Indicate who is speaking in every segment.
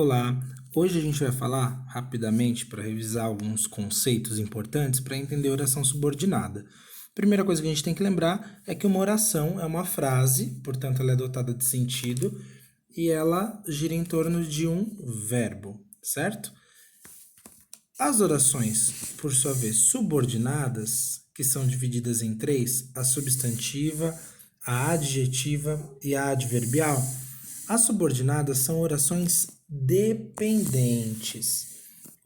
Speaker 1: Olá, hoje a gente vai falar rapidamente para revisar alguns conceitos importantes para entender oração subordinada. Primeira coisa que a gente tem que lembrar é que uma oração é uma frase, portanto ela é dotada de sentido e ela gira em torno de um verbo, certo? As orações, por sua vez, subordinadas, que são divididas em três, a substantiva, a adjetiva e a adverbial. As subordinadas são orações dependentes.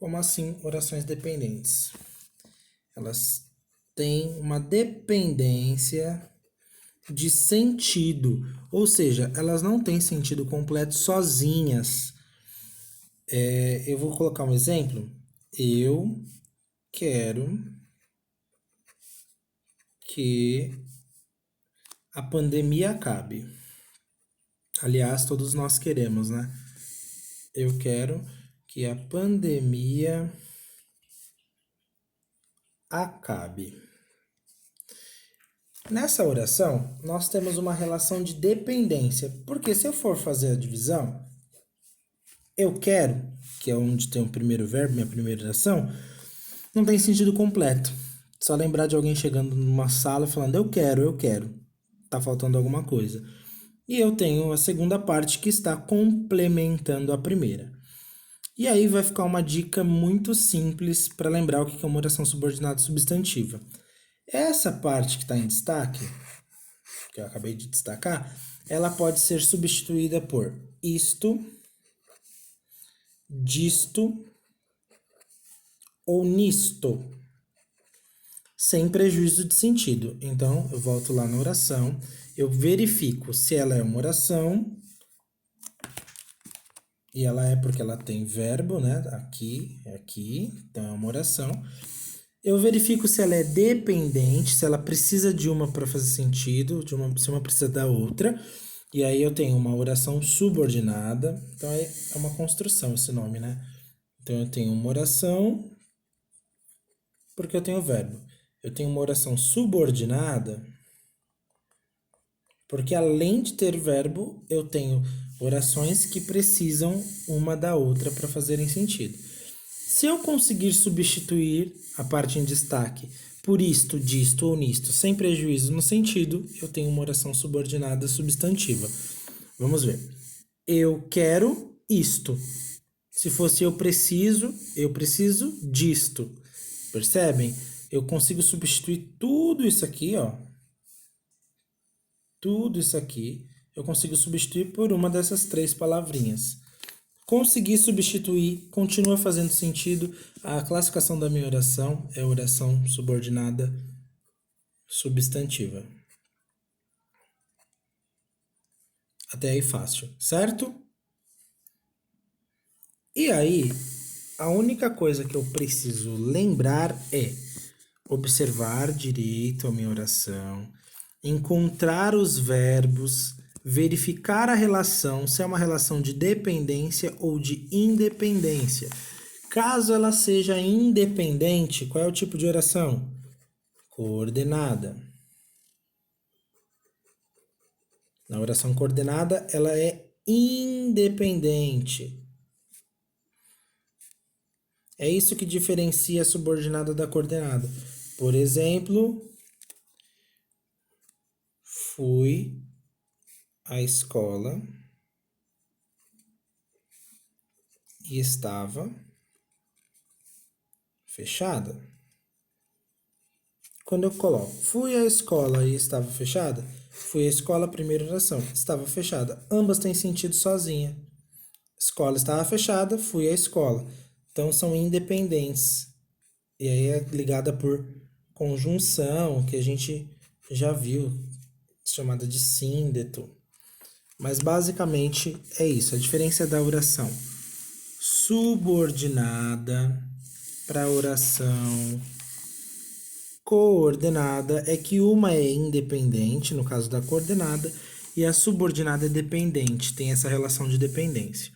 Speaker 1: Como assim, orações dependentes? Elas têm uma dependência de sentido, ou seja, elas não têm sentido completo sozinhas. Eu vou colocar um exemplo. Eu quero que a pandemia acabe. Aliás, todos nós queremos, né? Eu quero que a pandemia acabe. Nessa oração, nós temos uma relação de dependência, porque se eu for fazer a divisão, eu quero, que é onde tem o primeiro verbo, minha primeira oração, não tem sentido completo. Só lembrar de alguém chegando numa sala e falando eu quero. Tá faltando alguma coisa. E eu tenho a segunda parte que está complementando a primeira. E aí vai ficar uma dica muito simples para lembrar o que é uma oração subordinada substantiva. Essa parte que está em destaque, que eu acabei de destacar, ela pode ser substituída por isto, disto ou nisto, sem prejuízo de sentido. Então, eu volto lá na oração, eu verifico se ela é uma oração, e ela é porque ela tem verbo, né? Aqui, então é uma oração. Eu verifico se ela é dependente, se ela precisa de uma para fazer sentido, se uma precisa da outra. E aí eu tenho uma oração subordinada. Então é uma construção esse nome, né? Então eu tenho uma oração porque eu tenho verbo. Eu tenho uma oração subordinada porque além de ter verbo, eu tenho orações que precisam uma da outra para fazerem sentido. Se eu conseguir substituir a parte em destaque por isto, disto ou nisto, sem prejuízo no sentido, eu tenho uma oração subordinada substantiva. Vamos ver. Eu quero isto. Se fosse eu preciso disto. Percebem? Eu consigo substituir tudo isso aqui, ó. Tudo isso aqui, eu consigo substituir por uma dessas três palavrinhas. Consegui substituir, continua fazendo sentido. A classificação da minha oração é oração subordinada substantiva. Até aí fácil, certo? E aí, a única coisa que eu preciso lembrar é observar direito a minha oração, encontrar os verbos, verificar a relação, se é uma relação de dependência ou de independência. Caso ela seja independente, qual é o tipo de oração? Coordenada. Na oração coordenada, ela é independente. É isso que diferencia a subordinada da coordenada. Por exemplo, fui à escola e estava fechada. Quando eu coloco fui à escola e estava fechada, fui à escola, primeira oração, estava fechada. Ambas têm sentido sozinha. Escola estava fechada, fui à escola. Então são independentes. E aí é ligada por conjunção, que a gente já viu, chamada de síndeto. Mas basicamente é isso. A diferença da oração subordinada para a oração coordenada é que uma é independente, no caso da coordenada, e a subordinada é dependente, tem essa relação de dependência.